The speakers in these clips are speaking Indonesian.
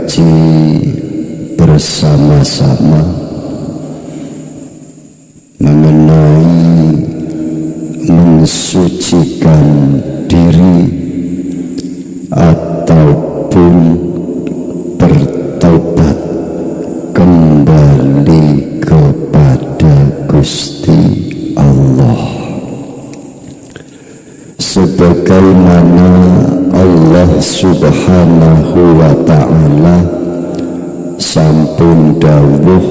kaji bersama-sama mengenai mensucikan diri ataupun bertaubat kembali kepada Gusti Allah, sebagaimana Allah Subhanahu wa ta'ala sampun dawuh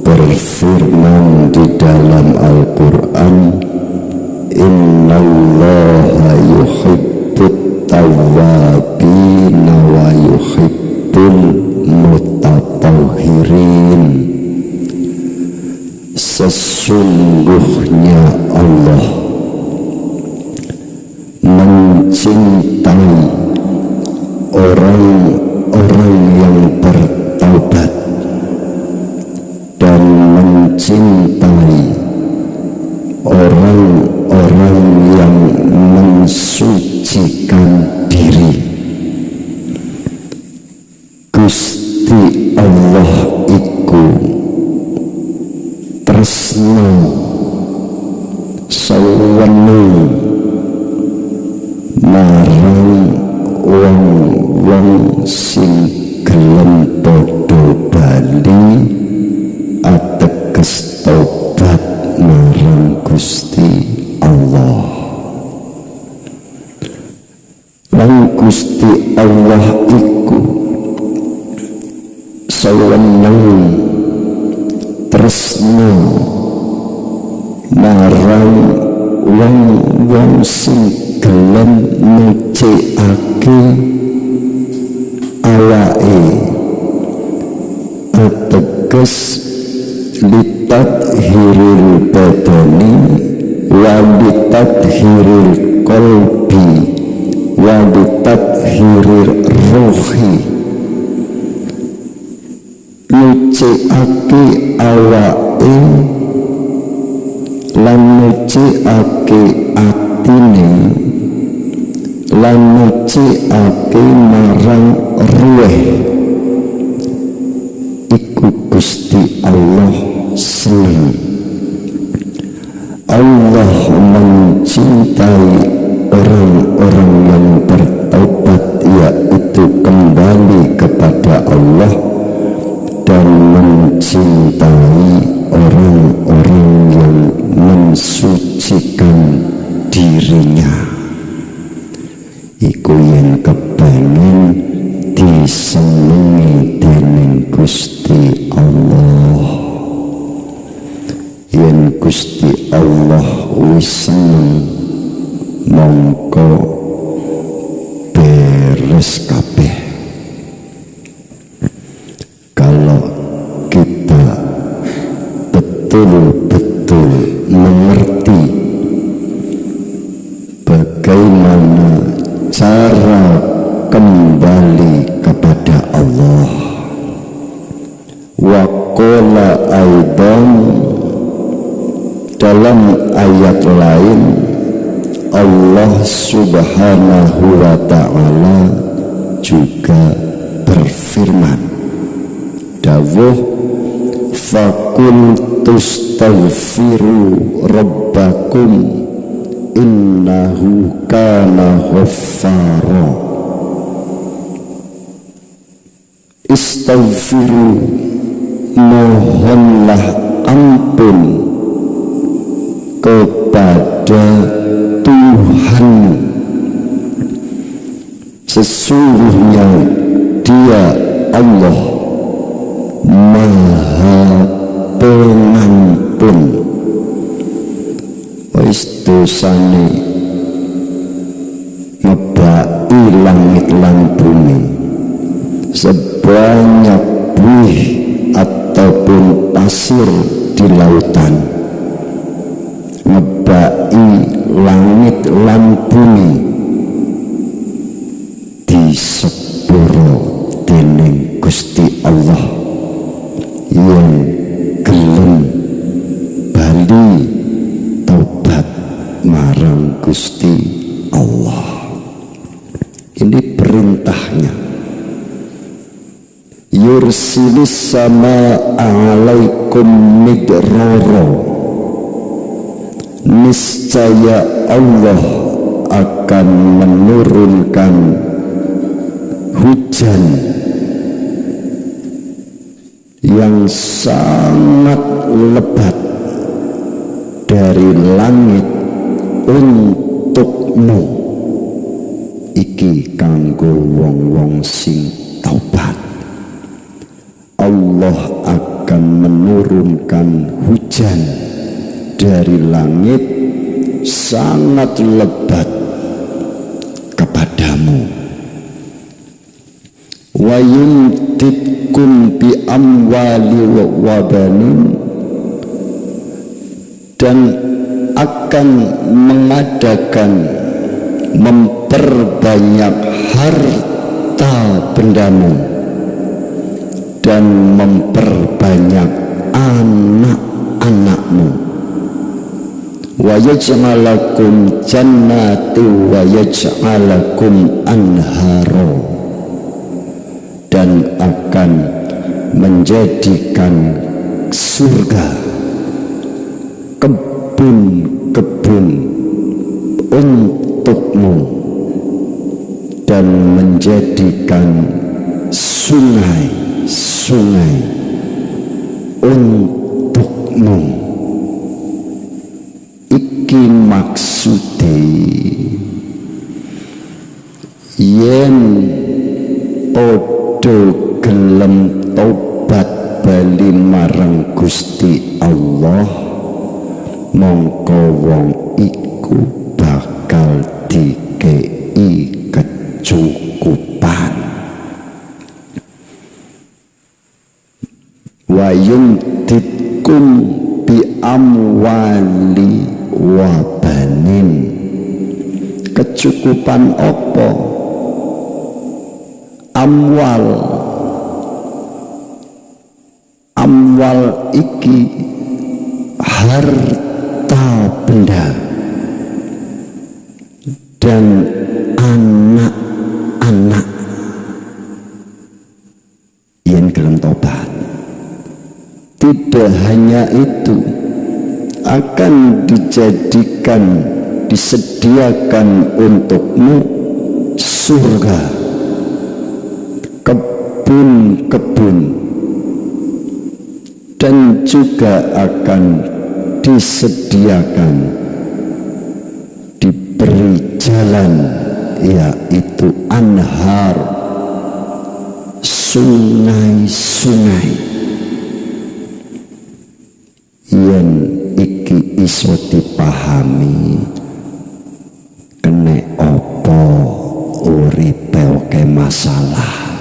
berfirman di dalam Al-Quran, innallaha yuhibbut tawwabina wa yuhibbul mutatahhirin. Sesungguhnya Allah mencintai orang-orang yang bertaubat dan mencintai orang-orang yang mensucikan diri. Gusti Allah iku tresna saweneng marang wong-wong sing gelem padha bali ateges tobat marang Gusti Allah. Lan Gusti Allah iku saweneng tresna marang wong-wong sing gelem nyucikake awake, ateges litathiril badani wa litathiril qalbi wa litathiril ruhi. Nyucikake awake lan nyucikake atine lan nyucikake marang ruh iku Gusti Allah seneng. Allah mencintai orang-orang yang bertaubat, yaitu kembali kepada Allah, dan mencintai orang-orang yang mensucikan dirinya. Iku yang kepengen disenengi dening Gusti Allah. Yen Gusti Allah wis seneng, mongko beres kabeh. Kalau kita betul-betul mengerti bagaimana cara kembali kepada Allah. Wa qala aidan, dalam ayat lain Allah Subhanahu wa ta'ala juga berfirman, dawuh fakultustaghfiru rabbakum innahu kana ghaffara. Istaghfiru, mohonlah ampun kepada Tuhan, sesungguhnya Dia Allah Maha Pengampun. Wis dosane ngebaki langit lan bumi sebanyak buih ataupun pasir di lautan, ngebaki langit lan bumi di sepuro dening Gusti Allah yang gelem bali taubat marang Gusti Allah. Ini perintahnya yursilis sama alaikum midrara, niscaya Allah akan menurunkan hujan yang sangat lebat dari langit untukmu. Iki kanggo wong-wong sing taubat. Allah akan menurunkan hujan dari langit sangat lebat kepadamu. Wa yumtitkum bi amwali wa banin, dan akan mengadakan memperbanyak harta bendamu dan memperbanyak anak-anakmu. Wa yaj'alakum jannati wa yaj'alakum anhara, dan akan menjadikan surga kebun-kebun untukmu dan menjadikan sungai-sungai untukmu. Iki maksude yen podo gelem tobat bali marang Gusti Allah, mongko wong iku bakal dikei kecukupan. Wa yumtitkum bi amwali wa banin. Kecukupan apa? Amwal iki harta benda dan anak-anak yang gelem tobat. Tidak hanya itu, akan disediakan untukmu surga, kebun-kebun, dan juga akan disediakan, diberi jalan, yaitu anhar, sungai-sungai yang iki iso dipahami. Kene opo uripe oke masalah,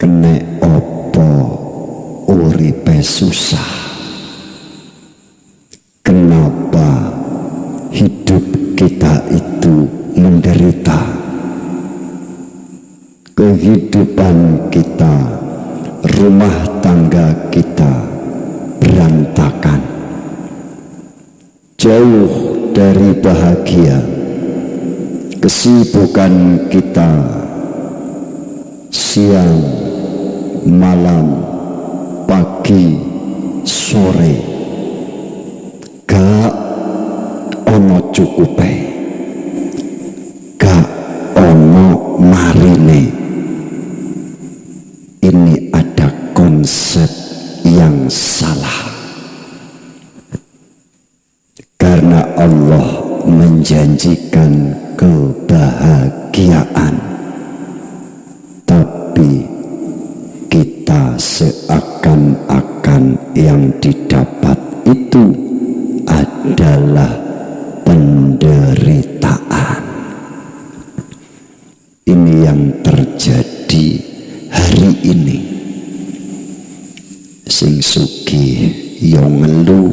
kene opo uripe susah, kenapa hidup kita itu menderita, kehidupan kita, rumah tangga kita berantakan, jauh dari bahagia, kesibukan kita siang, malam, pagi, sore, gak ono cukupe, gak ono marine. Ini ada konsep yang salah, karena Allah menjanjikan kebahagiaan, tapi kita seakan-akan yang didapat itu adalah penderitaan. Ini yang terjadi hari ini. Sing sugih yo ngelu,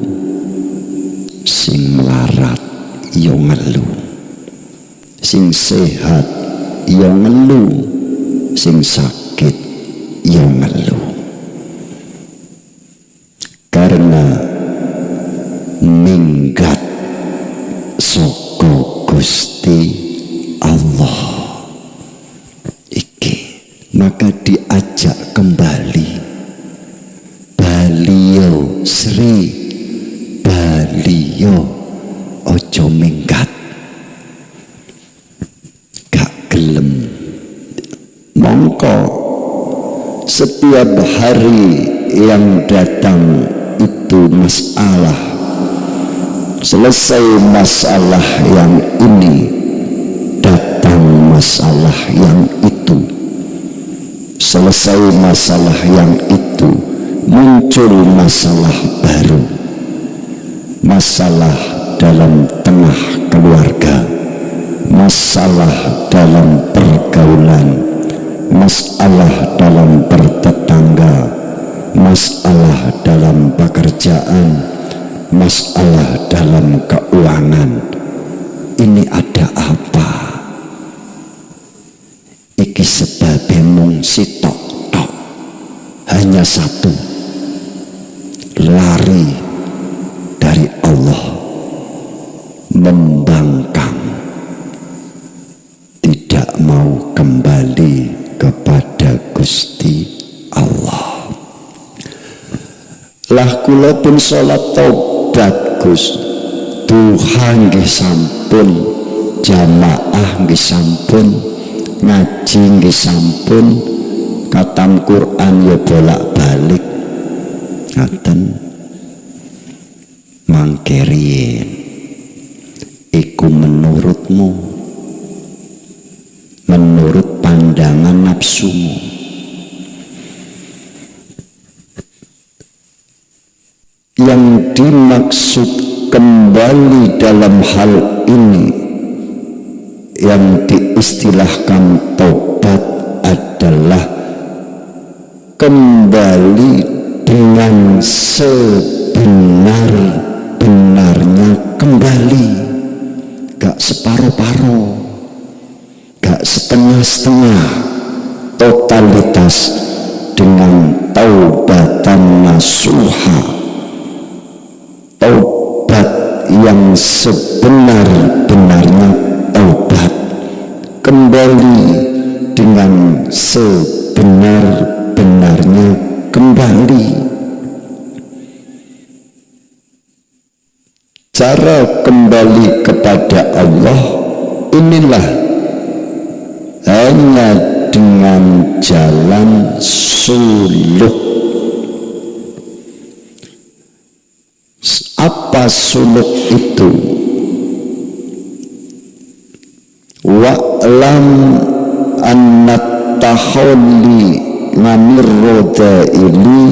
sing melarat yo ngelu, sing sehat yo ngelu, sing sakit yo ngelu. Karena minggat saka Gusti Allah iki, maka ojo minggat, gak gelem. Mongko setiap hari yang datang itu masalah. Selesai masalah yang ini, datang masalah yang itu. Selesai masalah yang itu, muncul masalah baru. Masalah dalam tengah keluarga, masalah dalam pergaulan, masalah dalam bertetangga, masalah dalam pekerjaan, masalah dalam keuangan. Ini ada apa? Iki sebabnya mung sitok tok, hanya satu, lari dari Allah, membangkang, tidak mau kembali kepada Gusti Allah. Lah kula pun salat taubat Gus, Tuhan nggih sampun, jamaah nggih sampun, ngaji nggih sampun, katam Quran ya bolak-balik. Ngaten mangke riyen iku menurutmu, menurut pandangan nafsumu. Yang dimaksud kembali dalam hal ini, yang diistilahkan taubat adalah kembali dengan sebenar-benarnya, kembali, gak separuh-paruh, gak setengah-setengah, totalitas dengan taubatan nasuha, taubat yang sebenar-benarnya taubat, kembali dengan sebenar-benarnya kembali. Cara kembali kepada Allah inilah hanya dengan jalan suluk. Apa suluk itu? Wa'lam annat tahalli ngamir rodaili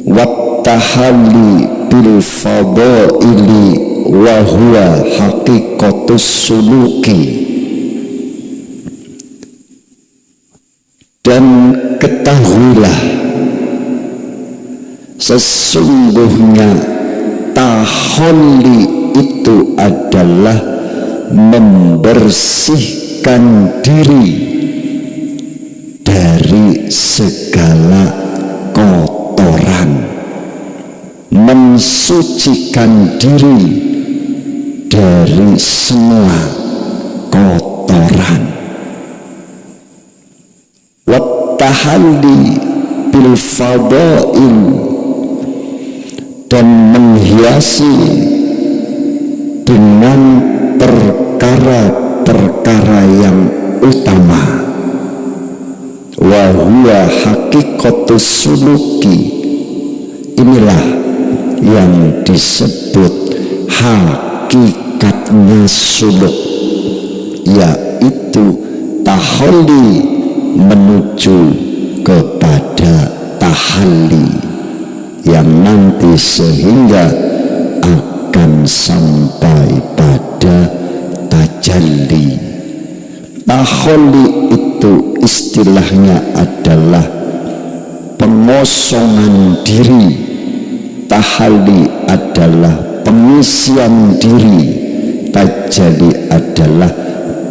wattahalli bil fadaili wa huwa haqiqatus suluki. Dan ketahuilah sesungguhnya tahalli itu adalah membersihkan diri dari segala kotoran, mensucikan diri dari semua kotoran. Wattahalli bil fadail, dan menghiasi dengan perkara-perkara yang utama. Wa huwa haqiqatus suluki, inilah yang disebut hakikatnya suluk, yaitu tahalli menuju kepada tahalli yang nanti sehingga akan sampai pada tajalli. Tahalli itu istilahnya adalah pengosongan diri, tahalli adalah pengisian diri, tajalli adalah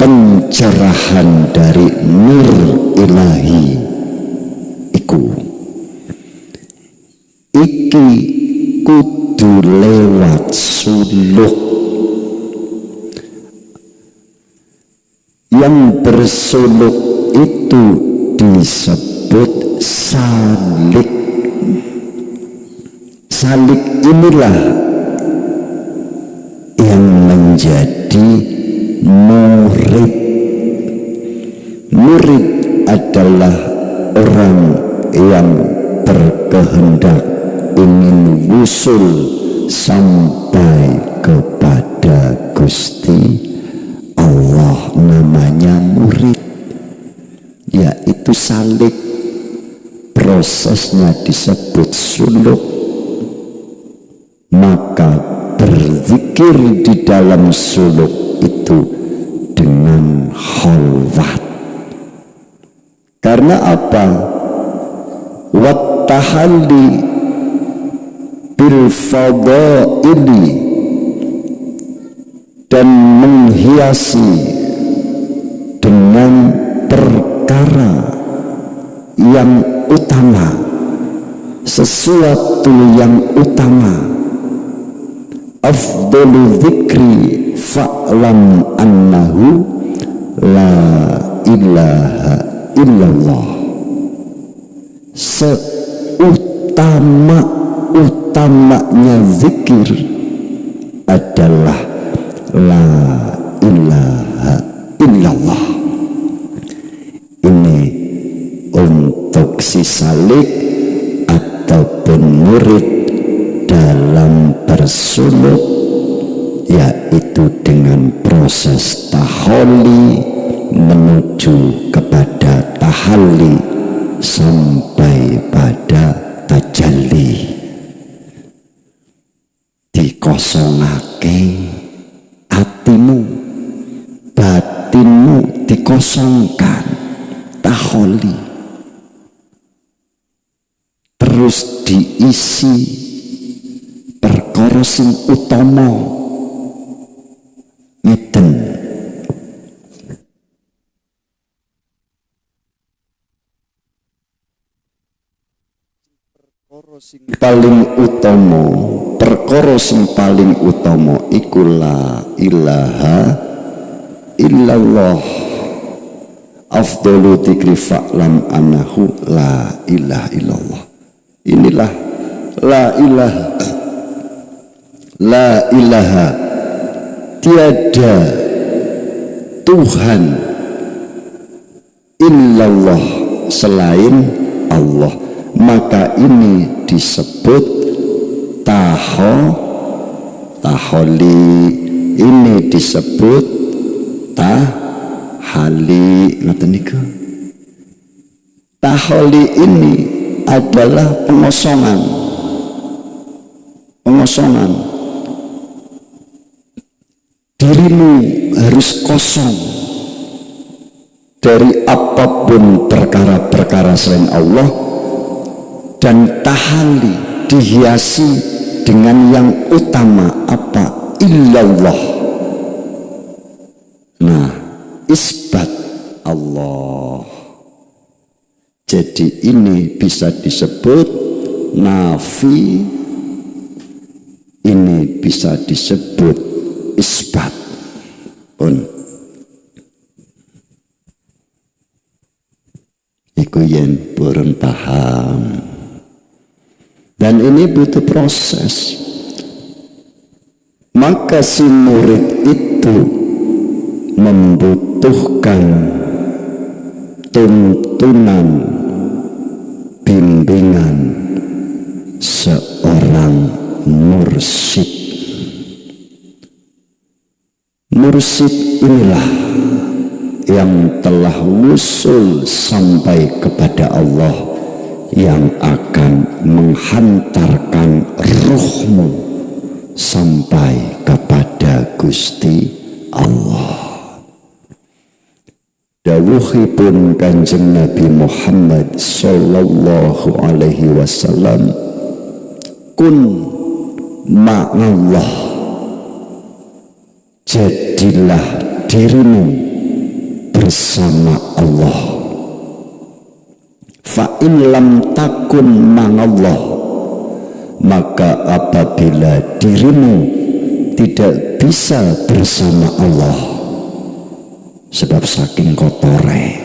pencerahan dari nur ilahi. Iki kudu lewat suluk. Yang bersuluk itu disebut salik. Salik inilah yang menjadi murid. Murid adalah orang yang berkehendak ingin wusul sampai kepada Gusti Allah, namanya murid, yaitu salik. Prosesnya disebut suluk. Maka berzikir di dalam suluk itu dengan khalwat. Karena apa? Wattahalli bil fadaili, dan menghiasi dengan perkara yang utama, sesuatu yang utama. Afdalu dzikri fa'lam annahu la ilaha illallah. Seutama-utamanya zikir adalah la ilaha illallah. Ini untuk si salik ataupun murid dalam bersuluk, yaitu dengan proses taholli menuju kepada tahalli sampai pada tajalli. Dikosongake hatimu, batinmu dikosongkan, taholli, terus diisi perkara sing utama. Ngeten. Perkara sing paling utama iku la ilaha illallah. Afdalu dzikri fa'lam annahu la ilaha illallah. Inilah la ilaha. La ilaha, tiada Tuhan illallah selain Allah. Maka ini disebut taholli, ini disebut tahali. Ngoten niku. Taholli ini adalah pengosongan. Dirimu harus kosong dari apapun perkara-perkara selain Allah, dan tahalli dihiasi dengan yang utama apa? Illallah. Nah, isbat Allah. Jadi ini bisa disebut nafi, ini bisa disebut isbat pun. Iku yen purun paham. Dan ini butuh proses. Maka si murid itu membutuhkan tuntunan, bimbingan seorang mursyid. Mursyid inilah yang telah wusul sampai kepada Allah, yang akan menghantarkan ruhmu sampai kepada Gusti Allah. Dawuhipun Kanjeng Nabi Muhammad sallallahu alaihi wasallam, kun ma'allah, jadilah dirimu bersama Allah. Fa in lam takun ma'allah, maka apabila dirimu tidak bisa bersama Allah, sebab saking kotore,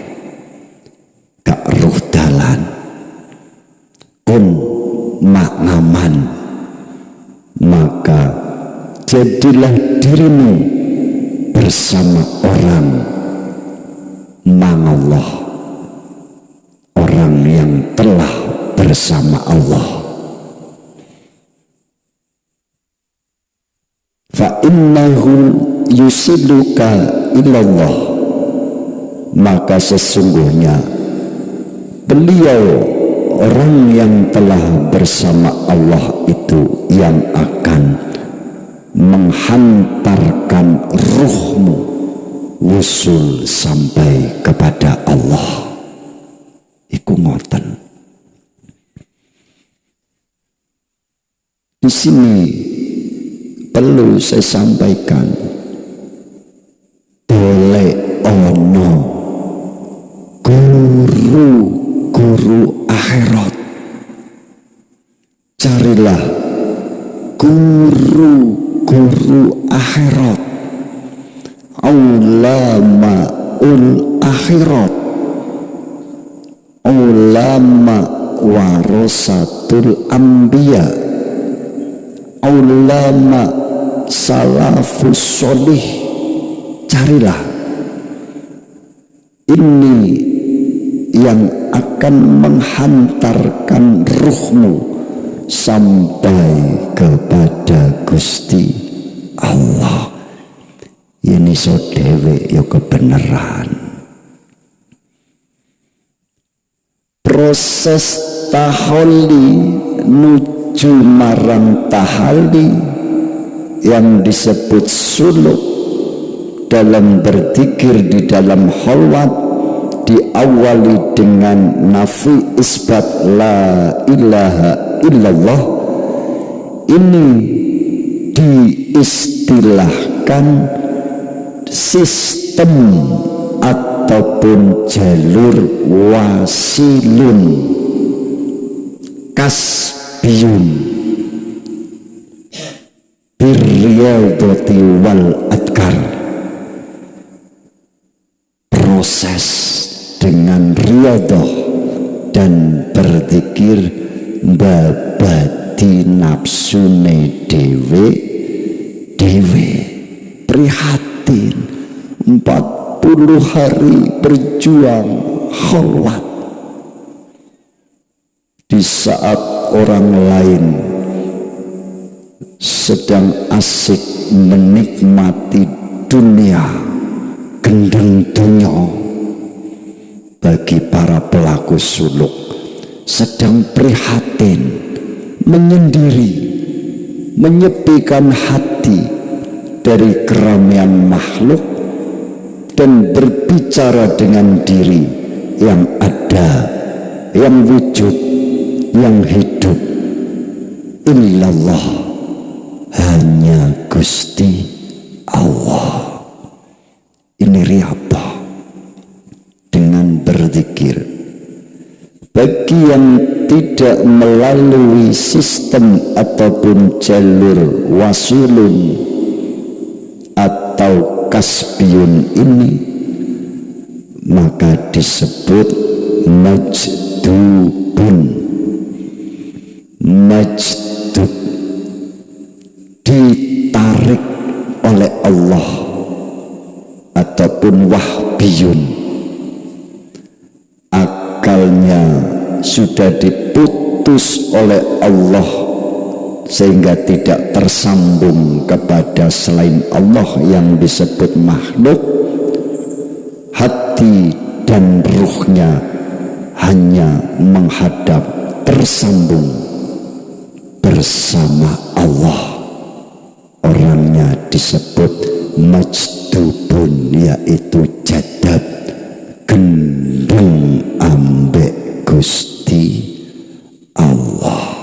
gak ruh dalan, kun maknaman, maka jadilah dirimu bersama orang ma'allah, orang yang telah bersama Allah. Fa innahu yusiluka ilallah, maka sesungguhnya beliau orang yang telah bersama Allah itu yang akan menghantarkan ruhmu wusul sampai kepada Allah. Iku ngoten. Di sini perlu saya sampaikan, boleh ono guru akhirat, carilah guru akhirat, ulamaul akhirat, ulama warasatul anbiya, ulama salafus sholih. Carilah, ini yang akan menghantarkan ruhmu sampai kepada Gusti Allah. Ini so dewe yo kebenaran. Proses tahalli nuju marang tahalli yang disebut suluk dalam berzikir di dalam khalwat diawali dengan nafi isbat la ilaha illallah. Ini diistilahkan sistem ataupun jalur wasilun kasbiyun birriyadati wal adkar. Proses dengan riyadah dan berzikir babadi nafsune dewe prihatin 40 hari berjuang khalwat. Di saat orang lain sedang asik menikmati dunia, gendeng dunia, bagi para pelaku suluk sedang prihatin, menyendiri, menyepikan hati dari keramaian makhluk dan berbicara dengan diri yang ada, yang wujud, yang hidup. Illallah, hanya Gusti Allah. Ini riyadhah dengan berzikir. Bagi yang tidak melalui sistem ataupun jalur wasilun atau kasbiyun ini, maka disebut majdubun. Majdub, ditarik oleh Allah, ataupun wahbiyun, akalnya sudah diputus oleh Allah sehingga tidak tersambung kepada selain Allah yang disebut makhluk. Hati dan ruhnya hanya menghadap, tersambung bersama Allah. Orangnya disebut majdubun, yaitu jadab, gendeng ambek Gusti Allah.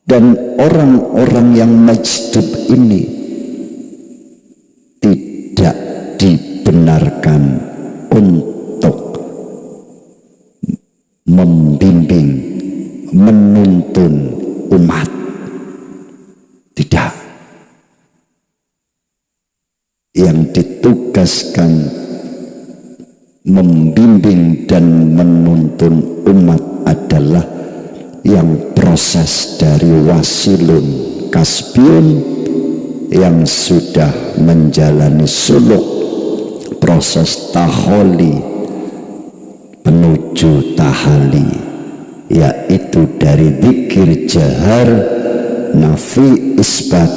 Dan orang-orang yang majdub ini tidak dibenarkan untuk membimbing, menuntun umat. Tidak. Yang ditugaskan membimbing dan menuntun umat adalah yang proses dari wasilun kasbiyun yang sudah menjalani suluk proses taholi menuju tahali, yaitu dari zikir jahar nafi isbat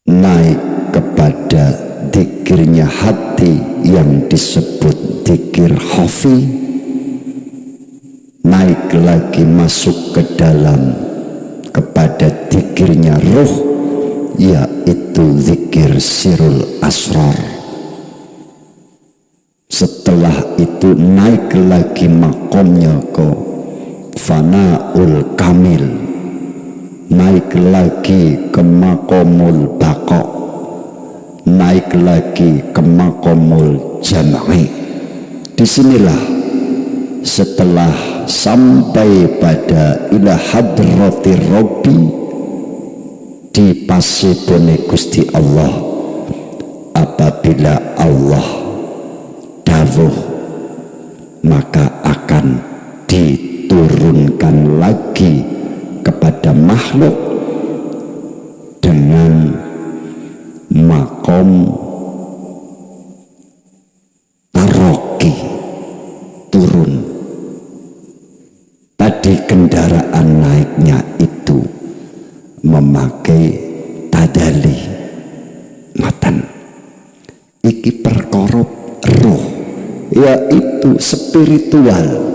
naik kepada zikirnya hati yang disebut zikir khafi, naik lagi masuk ke dalam kepada zikirnya ruh, yaitu zikir sirul asrar. Setelah itu naik lagi makomnya ke fanaul kamil, naik lagi ke makomul bako, naik lagi ke makomul jam'i. Disinilah setelah sampai pada ila hadrati Rabbi di pasipune Gusti Allah, apabila Allah dawuh maka akan diturunkan lagi kepada makhluk dengan makom taroki, turun. Tadi kendaraan naiknya itu memakai tadali, matan iki perkara roh, yaitu spiritual.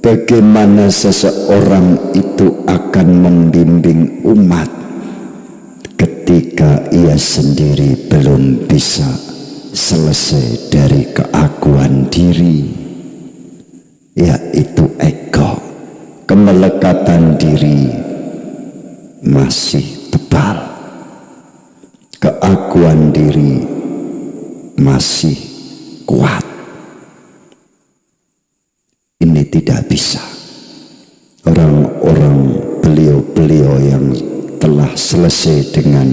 Bagaimana seseorang itu akan membimbing umat ketika ia sendiri belum bisa selesai dari keakuan diri, yaitu ego, kemelekatan diri masih tebal, keakuan diri masih kuat. Ini tidak bisa. Orang-orang beliau-beliau yang telah selesai dengan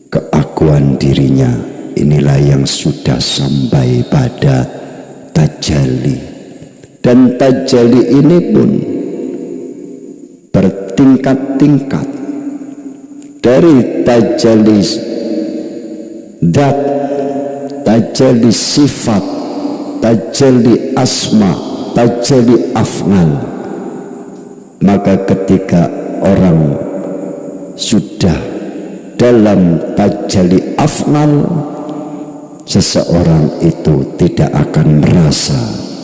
keakuan dirinya, inilah yang sudah sampai pada tajalli. Dan tajalli ini pun bertingkat-tingkat, dari tajalli dat, tajalli sifat, tajalli asma, tajalli af'al. Maka ketika orang sudah dalam tajalli af'al, seseorang itu tidak akan merasa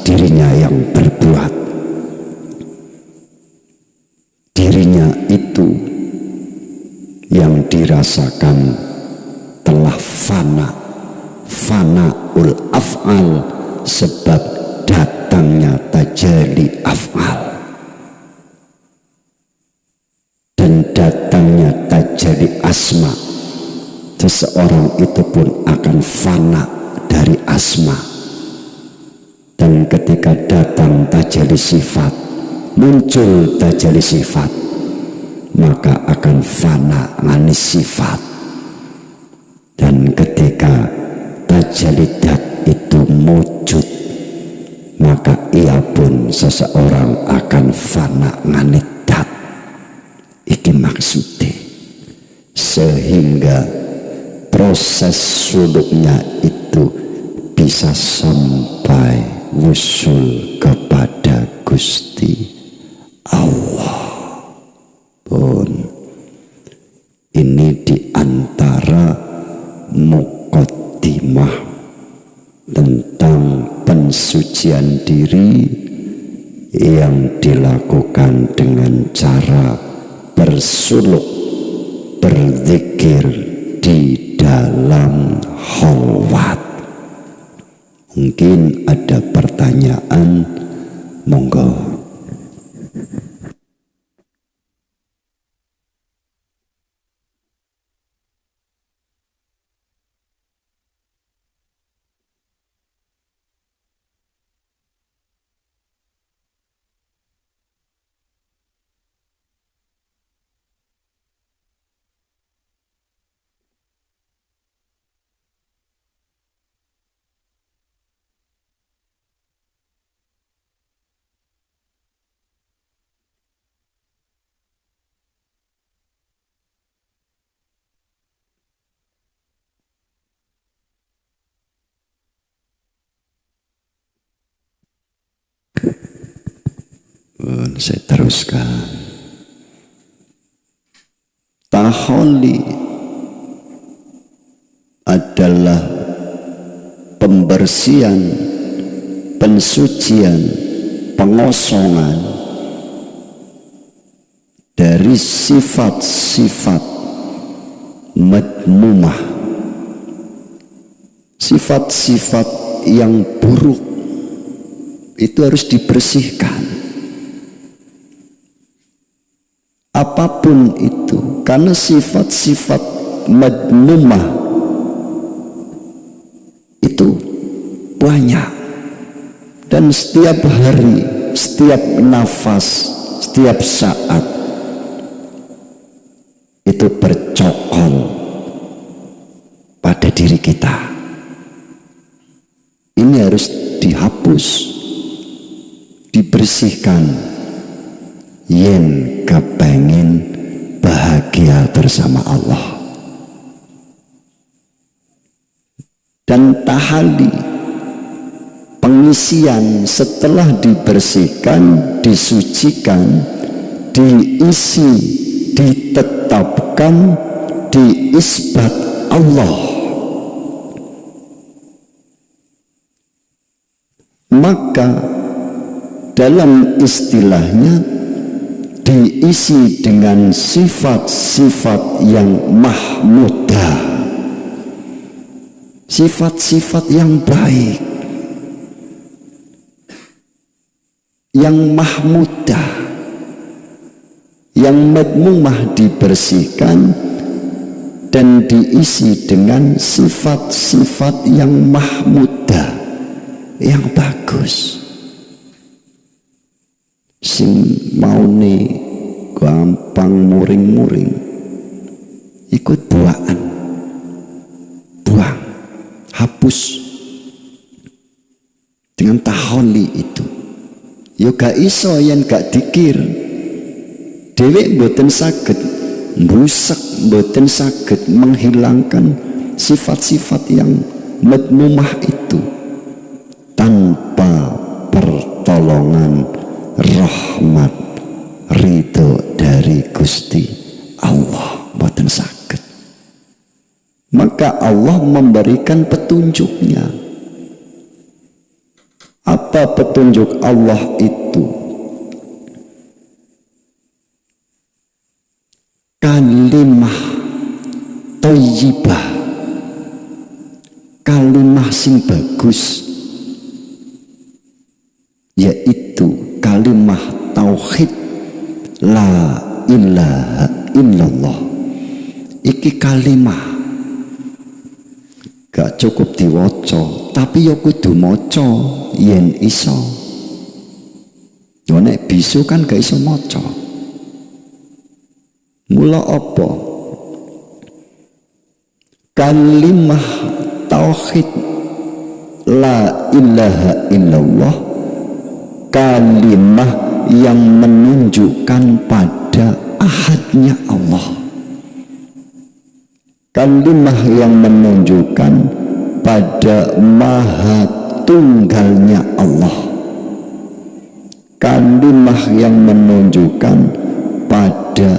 dirinya yang berbuat. Dirinya itu yang dirasakan telah fana, fanaul af'al, sebab datangnya tajalli af'al dan datangnya tajalli asma. Seseorang itu pun akan fana dari asma, dan ketika datang tajalli sifat, muncul tajalli sifat, maka akan fana manis sifat. Dan ketika tajalli dat itu wujud, maka ia pun seseorang akan fana nganidat. Iki maksudnya, sehingga proses suluknya itu bisa sampai wusul kepada Gusti Allah pun. Ini diantara muqaddimah tentang pensucian diri yang dilakukan dengan cara bersuluk, berzikir di dalam khalwat. Mungkin ada pertanyaan, monggo. Saya teruskan. Taholli adalah pembersihan, pensucian, pengosongan dari sifat-sifat madmumah, sifat-sifat yang buruk. Itu harus dibersihkan, apapun itu, karena sifat-sifat madmumah itu banyak, dan setiap hari, setiap nafas, setiap saat itu bercokol pada diri kita. Ini harus dihapus, dibersihkan, yen kepengen bahagia bersama Allah. Dan tahali, pengisian setelah dibersihkan, disucikan, diisi, ditetapkan, diisbat Allah. Maka dalam istilahnya diisi dengan sifat-sifat yang mahmudah, sifat-sifat yang baik, yang mahmudah, yang madmumah dibersihkan dan diisi dengan sifat-sifat yang mahmudah, yang bagus. Sing maune gampang muring-muring ikut buaan, buang, hapus dengan taholi itu. Yo gak iso yen gak dikir, dhewek mboten saged mbusek, mboten saged menghilangkan sifat-sifat yang madmumah itu tanpa pertolongan rahmat ridho dari Gusti Allah, mboten saged. Maka Allah memberikan petunjuknya. Apa petunjuk Allah itu? Kalimah thayyibah, kalimah sing bagus, yaitu kalimah tauhid la ilaha illallah. Iki kalimah gak cukup diwaca, tapi ya kudu maca yen iso. Yo nek bisu kan gak iso maca. Mula apa? Kalimah tauhid la ilaha illallah, kalimah yang menunjukkan pada ahadnya Allah, kalimah yang menunjukkan pada maha tunggalnya Allah, kalimah yang menunjukkan pada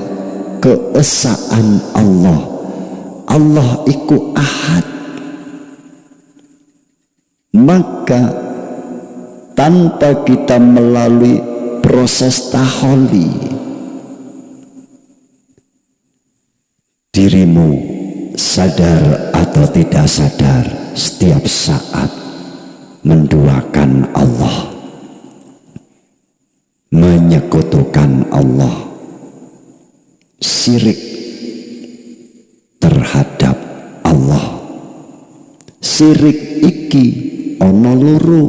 keesaan Allah. Allah iku ahad. Maka tanpa kita melalui proses taholi, dirimu sadar atau tidak sadar setiap saat menduakan Allah, menyekutukan Allah, syirik terhadap Allah. Syirik iki ono loro.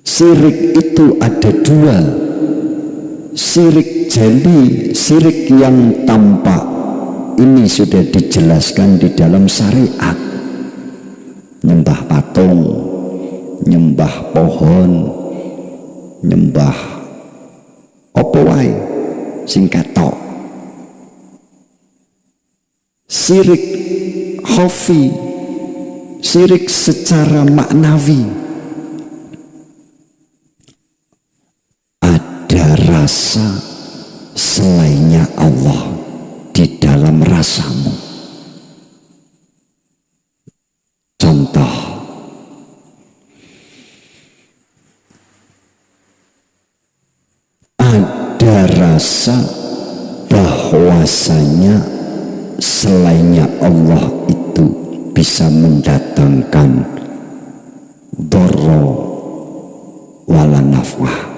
Syirik itu ada dua. Syirik jeli, syirik yang tampak. Ini sudah dijelaskan di dalam syariat. Nyembah patung, nyembah pohon, nyembah apa wae sing ketok. Syirik khafi, syirik secara maknawi. rasa selainnya Allah di dalam rasamu. Contoh, ada rasa bahwasanya selainnya Allah itu bisa mendatangkan dharra wala naf'ah.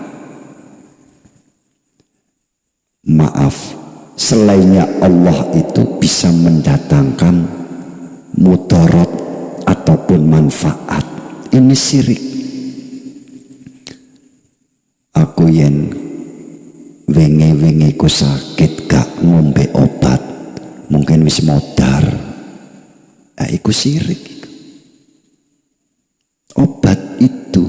Maaf, selainnya Allah itu bisa mendatangkan mudarat ataupun manfaat. Ini syirik. Aku yen wengi-wengi ku sakit gak ngombe obat, mungkin wis modar. Iku syirik. Obat itu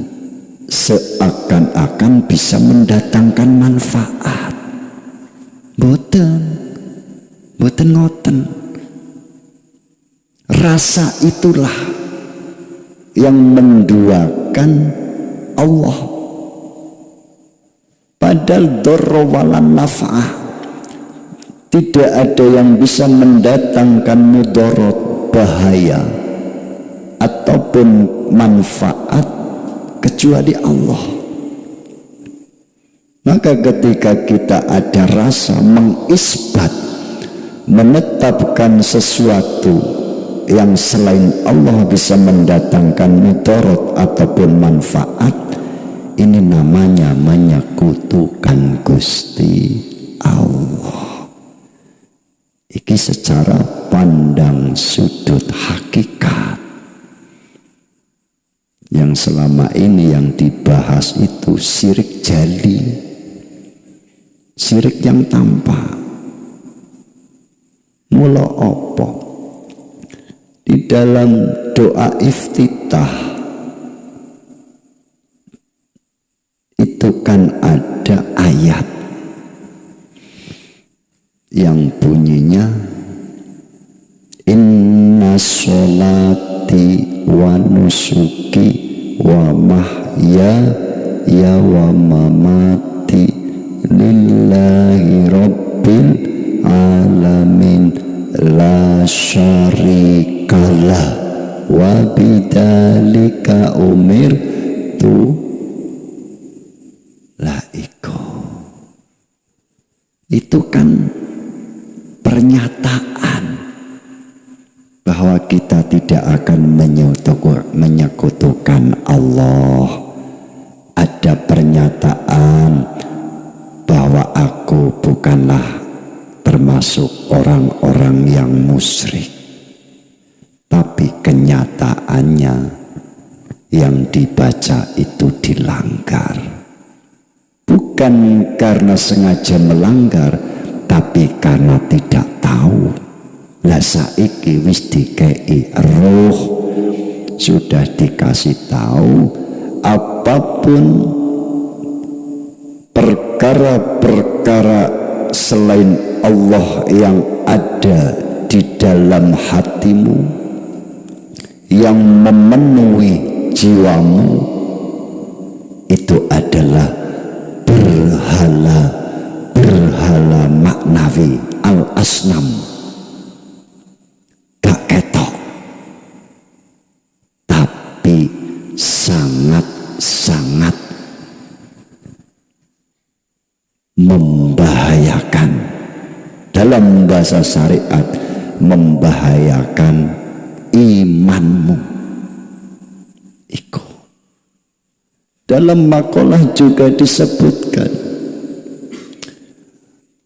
seakan-akan bisa mendatangkan manfaat. Boten ngoten. Rasa itulah yang menduakan Allah. Padahal dharra wala naf'ah, tidak ada yang bisa mendatangkan mudarat, bahaya ataupun manfaat kecuali Allah. Maka ketika kita ada rasa mengisbat, menetapkan sesuatu yang selain Allah bisa mendatangkan mudarat ataupun manfaat, ini namanya menyekutukan Gusti Allah. Iki secara pandang sudut hakikat. Yang selama ini yang dibahas itu syirik jali, syirik yang tampak. Mula apa? Di dalam doa iftitah itu kan ada ayat yang bunyinya inna sholati wa nusuki wa mahya ya wa mamati lillahi rabbil alamin la syarikalah wa bidzalika umirtu. Itu kan pernyataan bahwa kita tidak akan menyekutukan Allah. Ada pernyataan bahwa aku bukanlah termasuk orang-orang yang musyrik. Tapi kenyataannya yang dibaca itu dilanggar. Bukan karena sengaja melanggar, tapi karena tidak tahu. Lah saiki wis dikei roh, sudah dikasih tahu apapun perkara-perkara selain Allah yang ada di dalam hatimu, yang memenuhi jiwamu, itu adalah berhala maknawi al-asnam. Gak ketok, tapi sangat-sangat membahayakan. Dalam bahasa syariat, membahayakan imanmu. Iku dalam makalah juga disebutkan,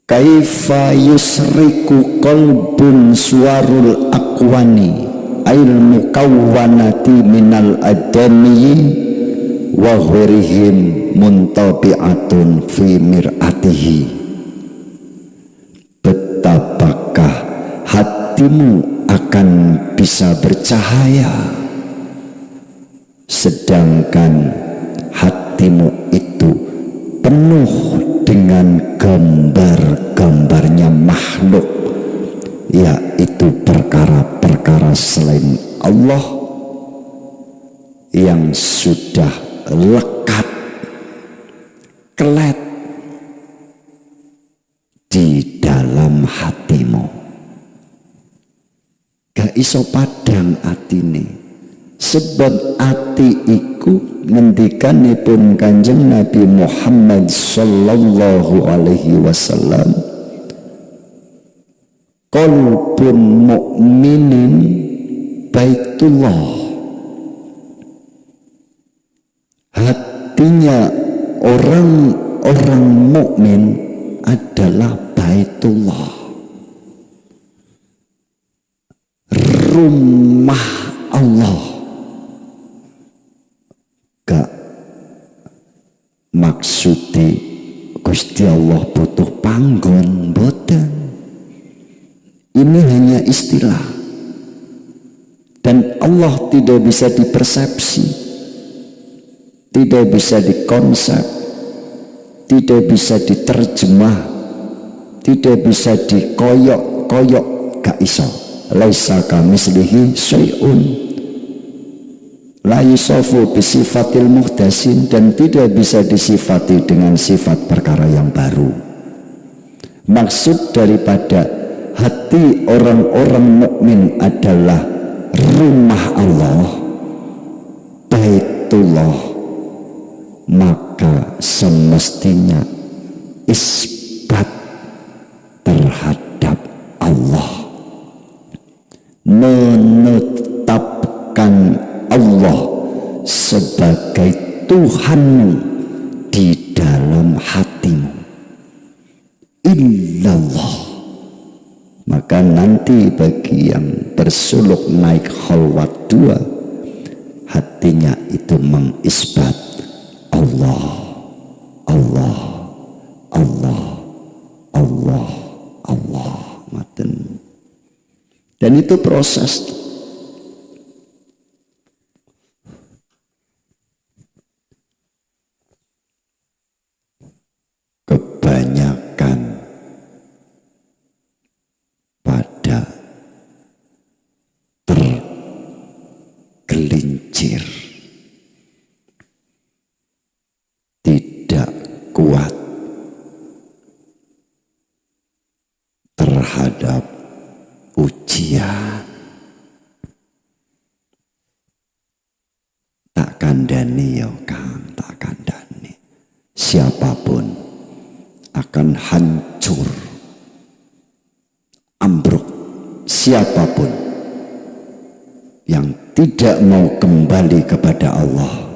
kaifa yusriku qalbun suwarul akwani ail mukawwanati minal adami wa ghairihim muntabi'atun fi mir'atihi. Betapakah hatimu akan bisa bercahaya sedangkan hatimu itu penuh dengan gambar-gambarnya makhluk, yaitu perkara-perkara selain Allah yang sudah lekat, kelet dalam hatimu. Gak iso padang atine, sebab ati iku ngendikanipun Kanjeng Nabi Muhammad sallallahu alaihi wasallam, qalbun mu'minin baitullah. Hatinya orang-orang mukmin adalah baitullah, rumah Allah. Gak maksudi Gusti Allah butuh panggon, boten. Ini hanya istilah, dan Allah tidak bisa dipersepsi, tidak bisa dikonsep, tidak bisa diterjemah, tidak bisa dikoyok-koyok, gak iso. Laisa kamislihi syai'un, la yusafu bisifatil muhdasin, dan tidak bisa disifati dengan sifat perkara yang baru. Maksud daripada hati orang-orang mukmin adalah rumah Allah, baitullah, maka semestinya isbat terhadap Allah, menetapkan Allah sebagai Tuhanmu di dalam hatimu. Illallah. Maka nanti bagi yang bersuluk naik khalwat 2, hatinya itu mengisbat Allah, Allah, Allah, Allah, Allah. Dan itu proses. Kebanyakan pada tergelincir, tidak kuat terhadap ujian. Tak kandani ya Kang, tak kandani. Siapapun akan hancur, ambruk. Siapapun yang tidak mau kembali kepada Allah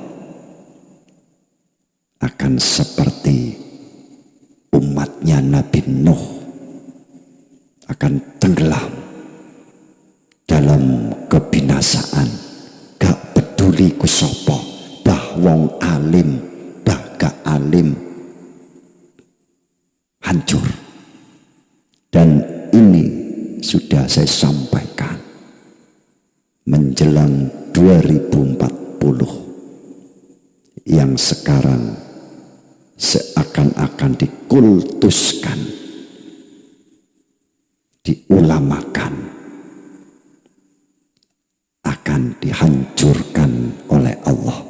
akan seperti umatnya Nabi Nuh, akan tenggelam dalam kebinasaan. Gak peduli ku sapa, bah wong alim, bah gak alim, hancur. Dan ini sudah saya sampaikan menjelang 2040 yang sekarang seakan-akan dikultuskan, diulamakan, akan dihancurkan oleh Allah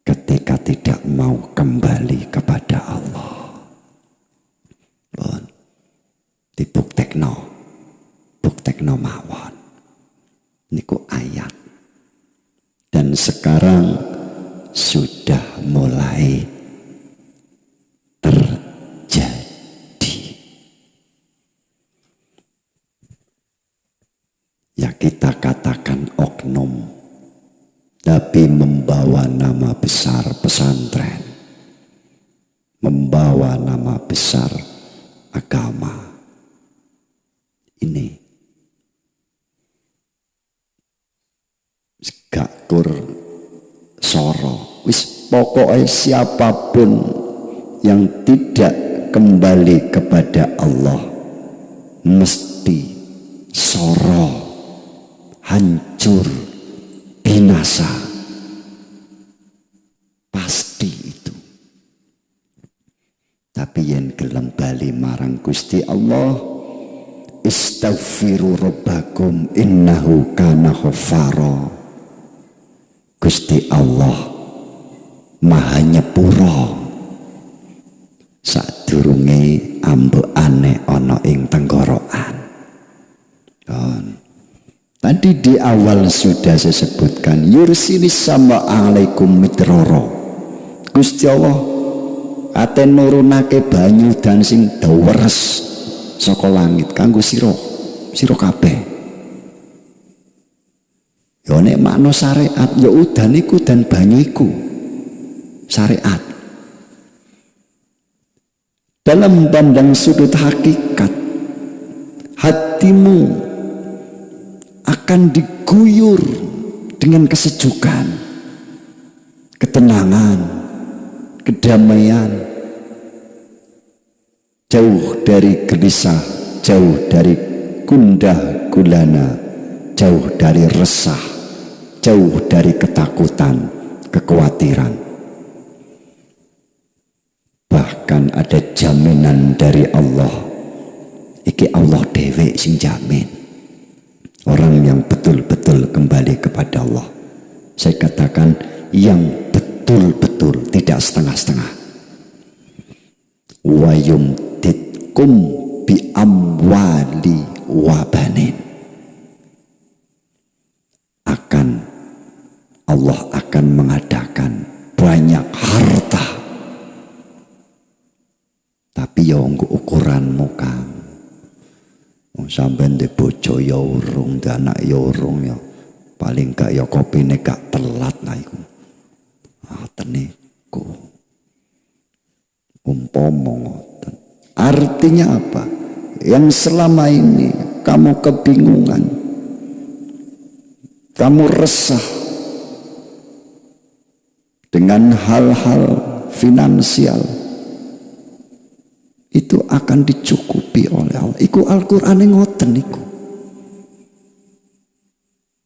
ketika tidak mau kembali kepada Allah. Dibuktekno mawon niku ayat, dan sekarang sudah mulai terjadi. Ya kita katakan oknum, tapi membawa nama besar pesantren, membawa nama besar agama. Ini gak kur soro, wis pokoknya siapapun yang tidak kembali kepada Allah mesti soro, hancur, binasa, pasti itu. Tapi yang gelem bali marang Gusti Allah, istaghfiru rabbakum innahu kana ghaffara. Gusti Allah maha nyepuro sadurunge ambekane Tadi di awal sudah saya sebutkan, yursilis sama alaikum mitroro. Gusti Allah ate nurunake banyu dan sing daweres saka langit kanggo sira kabeh. Ya nek makna syariat ya udan iku dan banyu iku syariat. Dalam pandang sudut hakikat, hatimu akan diguyur dengan kesejukan, ketenangan, kedamaian, jauh dari gelisah, jauh dari gundah gulana, jauh dari resah, jauh dari ketakutan, kekhawatiran. Bahkan ada jaminan dari Allah. Iki Allah dewe sing jamin. Orang yang betul-betul kembali kepada Allah. Saya katakan yang betul-betul, tidak setengah-setengah. Wa yumtitkum bi amwali wa banin. Allah akan mengadakan banyak harta. Tapi ya ukuranmu Kang. Sampeyan ndek bojo ya urung, ndek anak ya urung ya. Paling gak ya kopine gak telat lah iku. Teniku. Umpama ngoten. Artinya apa? Yang selama ini kamu kebingungan, kamu resah dengan hal-hal finansial, itu akan dicukupi oleh Allah. Iku Al-Qur'an ngoten niku.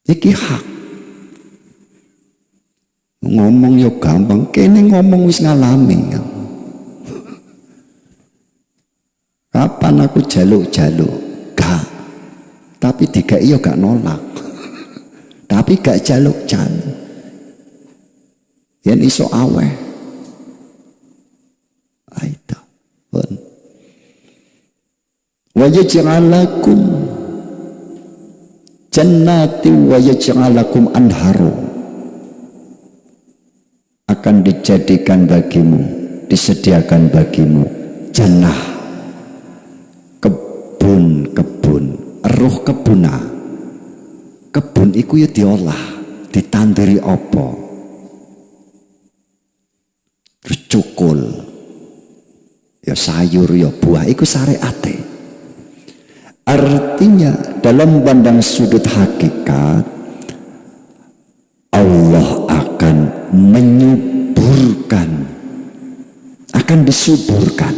Iki hak. Ngomong yo gampang, kene ngomong wis ngalami. Kapan aku jaluk-jaluk? Gak. Tapi dikai yo gak nolak. Tapi gak jaluk-jaluk. Yen iso aweh. Aita. Wa yaj'alakum jannati wa yaj'alakum anharu. Akan dijadikan bagimu, disediakan bagimu jannah, kebun-kebun, roh kebuna. Kebun iku ya diolah, ditanduri apa? Terus cukul, ya sayur, ya buah, iku syariate. Artinya dalam pandang sudut hakikat, Allah akan menyuburkan, akan disuburkan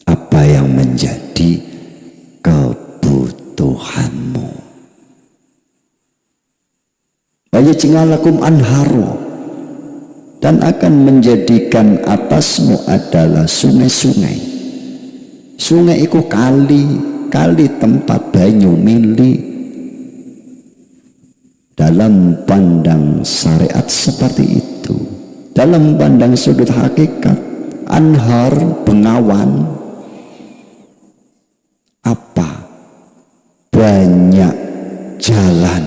apa yang menjadi kebutuhanmu. Wayaj'alakum anharu, dan akan menjadikan atasmu adalah sungai-sungai. Sungai itu kali tempat banyu mili. Dalam pandang syariat seperti itu. Dalam pandang sudut hakikat, anhar, bengawan, apa? Banyak jalan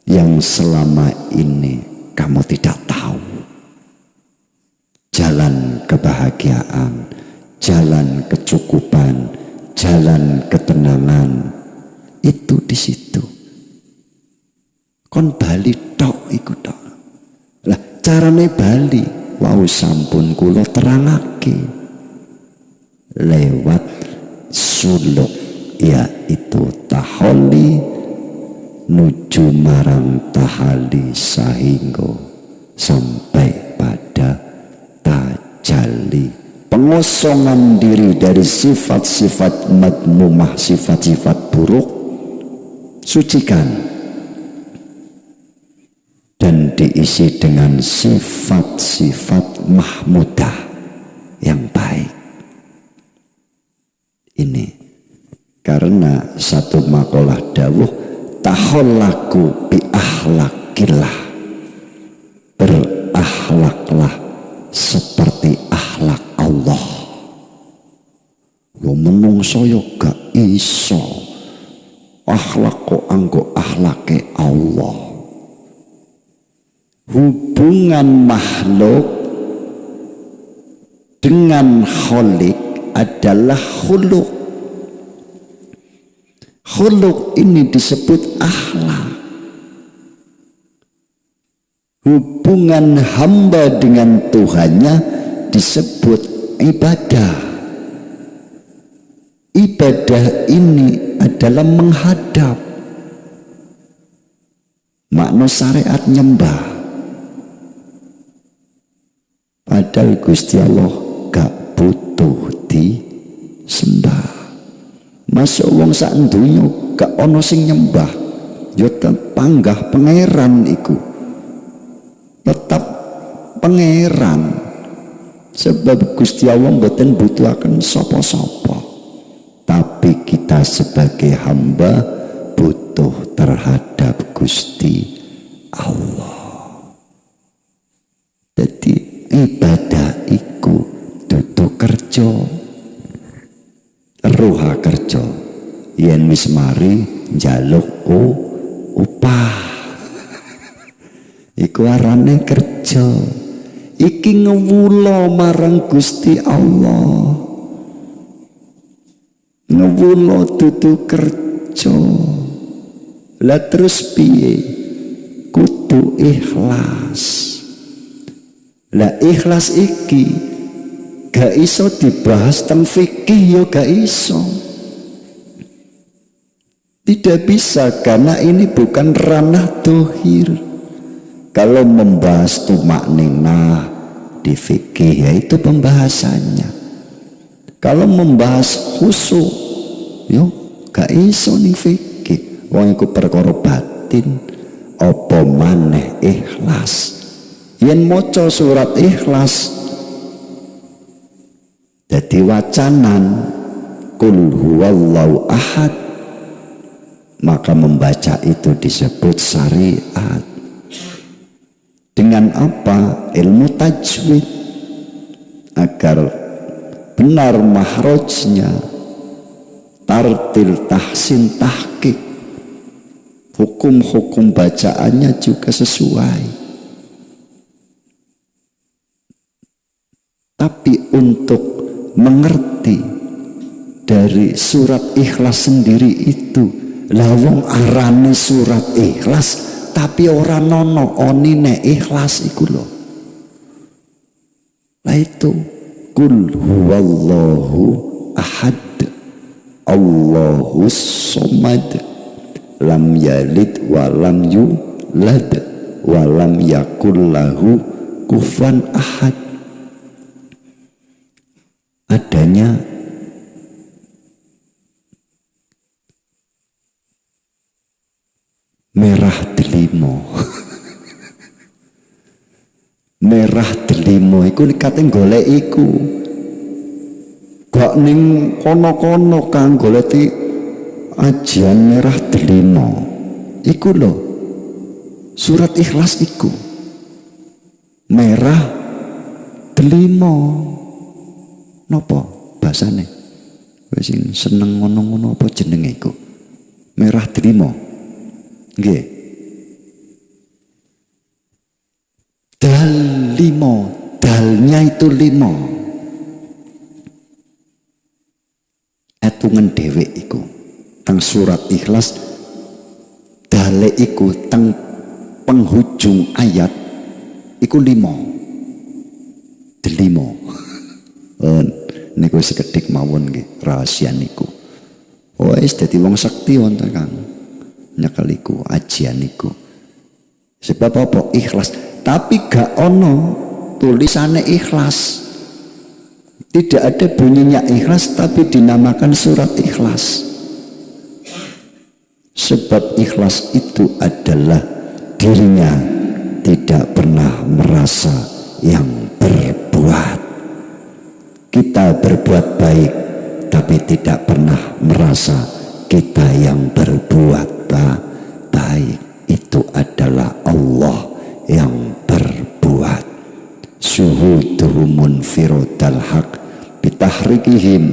yang selama ini kamu tidak tahu. Jalan kebahagiaan, jalan kecukupan, jalan ketenangan, itu di situ. Kon bali tok iku tok. Lah carane bali wau sampun kula terangake lewat suluk, yaitu taholi nuju marang tahali sahingga sampai pada tajalli, pengosongan diri dari sifat-sifat madmumah, sifat-sifat buruk, sucikan dan diisi dengan sifat-sifat mahmudah yang baik. Ini karena satu makalah dawuh, tahollaku bi ahlakillah, berakhlaklah seperti akhlak Allah. Lo menungso yo gak iso akhlak kok anggo akhlake Allah. Hubungan makhluk dengan Khalik adalah khuluq. Khuluq ini disebut akhlak. Hubungan hamba dengan Tuhannya disebut ibadah. Ibadah ini adalah menghadap. Makna syariat nyembah. Padahal Gusti Allah gak butuh disembah. Masuk wong sak donya gak ono sing nyembah. Ya panggah pangeran iku. Tetap pangeran. Sebab Gusti Allah mboten butuhaken sapa-sapa. Tapi kita sebagai hamba butuh terhadap Gusti Allah. Jadi ibadah iku dudu kerja, ruha kerja. Yen wis mari njaluk upah. Iku arane kerja. Iki ngewulo marang Gusti Allah. Ngewulo dudu kerja. Lah terus piye? Kudu ikhlas. Lah ikhlas iki gak iso dibahas teng fikih, ya gak iso. Tidak bisa karena ini bukan ranah dohir. Kalau membahas tumakninah di fikih, yaitu pembahasannya. Kalau membahas khusyuk, yo gak iso ning fikih. Wong iku perkara batin, apa maneh ikhlas. Yen maca surat Ikhlas dadi wacanan kul huwallahu ahad, maka membaca itu disebut syariat. Dengan apa? Ilmu tajwid, agar benar mahrojnya, tartil, tahsin, tahqiq, hukum-hukum bacaannya juga sesuai. Tapi untuk mengerti dari surat Ikhlas sendiri itu, lawong arane surat Ikhlas tapi ora nono onine ikhlas iku lho. Lah itu kul huwallahu ahad Allahus somad lam yalid wa lam yulad wa lam yakul lahu kufuwan ahad. Adanya merah delimo. Merah delimo iku kate golek iku. Gak ning kono-kono kang goleki ajian merah delimo. Iku lho. Surat Ikhlas iku. Merah delimo. Napa bahasane? Wis sing seneng ngono-ngono apa jenenge iku? Merah delimo. Nggih. Dal limo, dalnya itu limo. Etungan dhewek iku. Teng surat Ikhlas dale iku teng penghujung ayat iku limo. Delimo. Niku sekedhik mawon nggih rahasia niku. Wis dadi wong sekti wonten Kang. Nyekel iku ajian niku. Sebab apa? Ikhlas. Tapi gak ono tulisannya Ikhlas. Tidak ada bunyinya Ikhlas tapi dinamakan surat Ikhlas. Sebab ikhlas itu adalah dirinya tidak pernah merasa yang berbuat. Kita berbuat baik tapi tidak pernah merasa kita yang berbuat baik. Itu adalah Allah yang berbuat. Syuhuduhu munfirodal haq bitahrikihim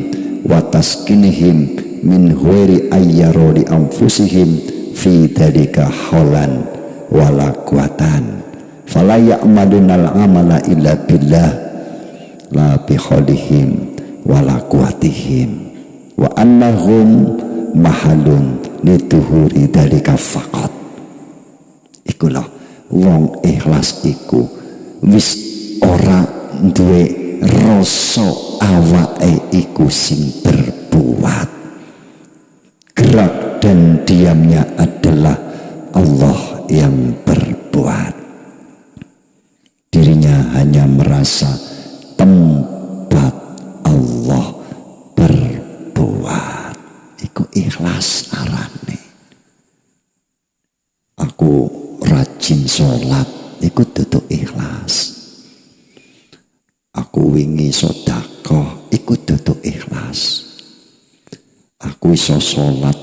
wa taskinihim min huiri ayyaro li anfusihim fi dalika haulan wala quwatan fala ya'malunal amala illa billah la bi haulihim wala quwatihim wa annahum mahalun lituhuri dalika faqat. Iku lho wong ikhlas iku wis ora duwe rasa awake iku sing berbuat. Gerak dan diamnya adalah Allah yang berbuat. Dirinya hanya merasa tempat Allah berbuat. Iku ikhlas arane. Aku rajin sholat, iku dudu ikhlas. Aku wingi sedekah, iku dudu ikhlas. Aku iso sholat,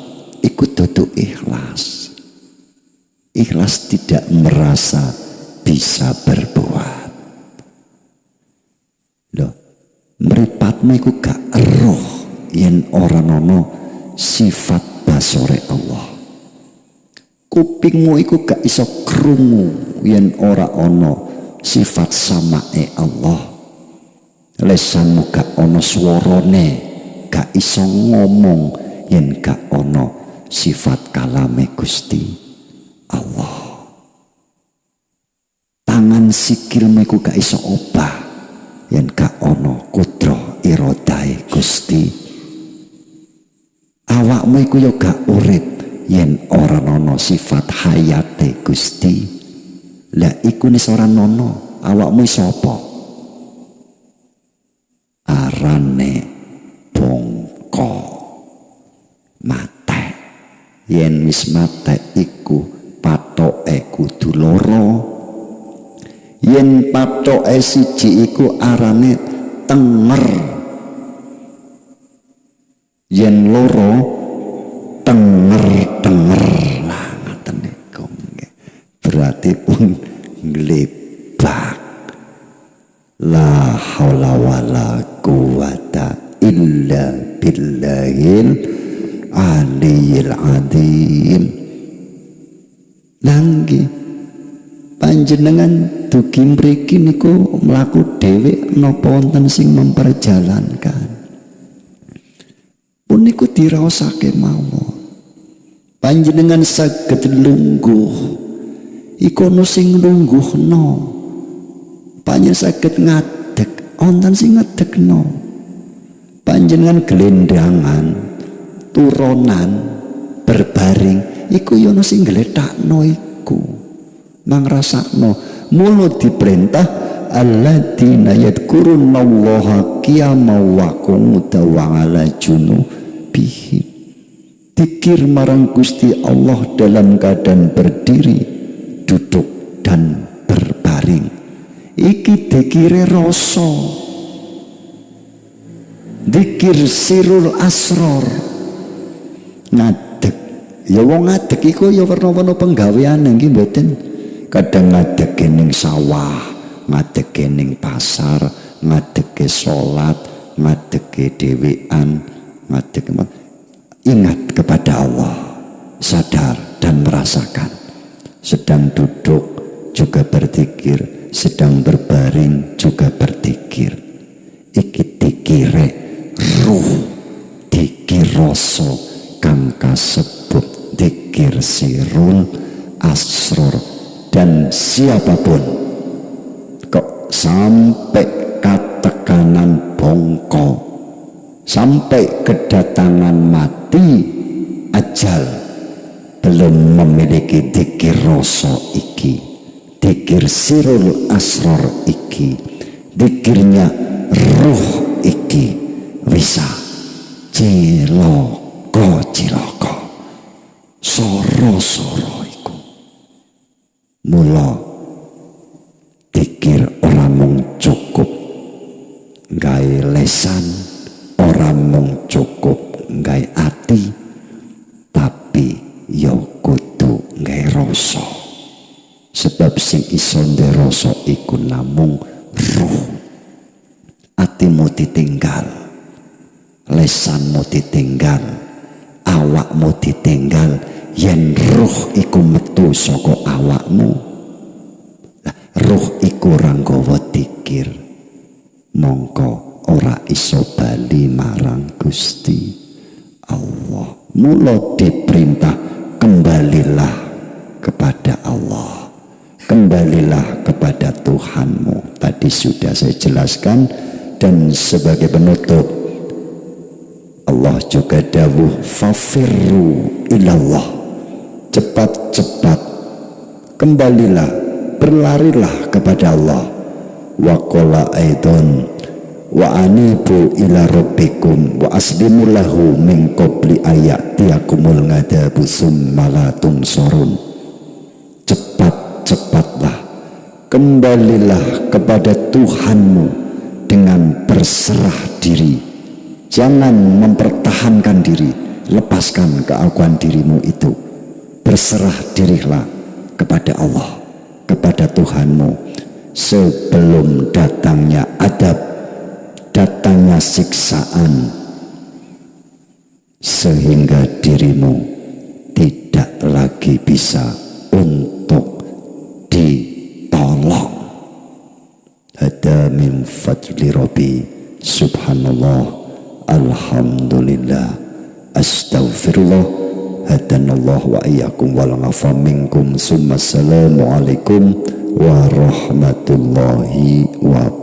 iku dudu ikhlas. Ikhlas tidak merasa bisa berbuat. Loh, mripatmu iku gak eruh yen ora ono sifat basore Allah. Kupingmu iku gak iso krungu yen ora ono sifat samae Allah. Lesanmu gak ono swarane, gak iso ngomong yen gak ono sifat kalame Gusti Allah. Tangan sikilmu iku gak iso obah yen gak ono kudroh irodahe Gusti. Awakmu iku yo gak urip yen ora ono sifat hayate Gusti. Lah iku nis ora ono, awakmu iso apa? Arane bongko mate. Yen wis mate iku patoke kudu loro. Yen patoke siji iku arane tenger. Yen loro tenger lah ngoten niku. Berarti pun glebak. La haula wala quwata illa billahil aliyil azim. Langgi panjenengan dugi mriki niku mlaku dhewe napa wonten sing memperjalankan? Pun niku diraosake mawon. Panjenengan saged lungguh iku ono sing lungguhno. Panjenengan saged ngadeg wonten sing ngedegno. Panjenengan gelendangan turunan berbaring iku yo ono sing gletakno iku. Mangrasakno mulut diperintah alladzina yadhkurunallaha qiyaman wa qu'udan wa 'ala junubihim. Zikir marang Gusti Allah dalam keadaan berdiri, duduk dan berbaring. Iki dikire rasa. Dikir sirul asror. Ngadeg. Ya wong ngadeg iku ya werna-werna penggaweane nggih mboten. Kadang ngadeg ning sawah, ngadeg ning pasar, ngadeg salat, ngadeg dhewean, ngadeg. Ingat kepada Allah, sadar dan merasakan. Sedang duduk juga berzikir, sedang berbaring juga berzikir. Iki dikire ruh, dikir rasa kang kasebut dikir sirul asror. Dan siapapun kok sampai katekanan bongko, sampai kedatangan mati ajal, belum memiliki dikir rasa iki, dikir sirul asror iki, dikirnya ruh iki, bisa ciloko soro iku. Mula dikir ora mung cukup gawe lesan, ora mung cukup gawe ati, tapi ya kudu gawe rasa. Sebab sing iso ndek rasa iku namung ruh. Atimu ditinggal, lesanmu ditinggal, awakmu ditinggal, yen ruh iku metu saka awakmu, ruh iku ora nggawa dikir, mongko ora iso bali marang Gusti Allah. Mula diperintah kembalilah kepada Allah, kembalilah kepada Tuhanmu. Tadi sudah saya jelaskan. Dan sebagai penutup, Allah juga dawuh fafirru ilallah, cepat-cepat kembalilah, berlarilah kepada Allah. Wa qala aidon wa anibu ila rabbikum wa aslimu lahu min qabli ayatiyakumul ngadabu summa la tumsorun. Cepat-cepatlah kembalilah kepada Tuhanmu dengan berserah diri. Jangan mempertahankan diri, lepaskan keakuan dirimu itu. Berserah dirilah kepada Allah, kepada Tuhanmu, sebelum datangnya adab, datangnya siksaan, sehingga dirimu tidak lagi bisa untuk ditolong. Hada min fadli Rabbi, subhanallah, alhamdulillah, astaghfirullah, hadanallah wa iyyakum wal afa minkum, summa assalamu alaikum warahmatullahi wabarakatuh.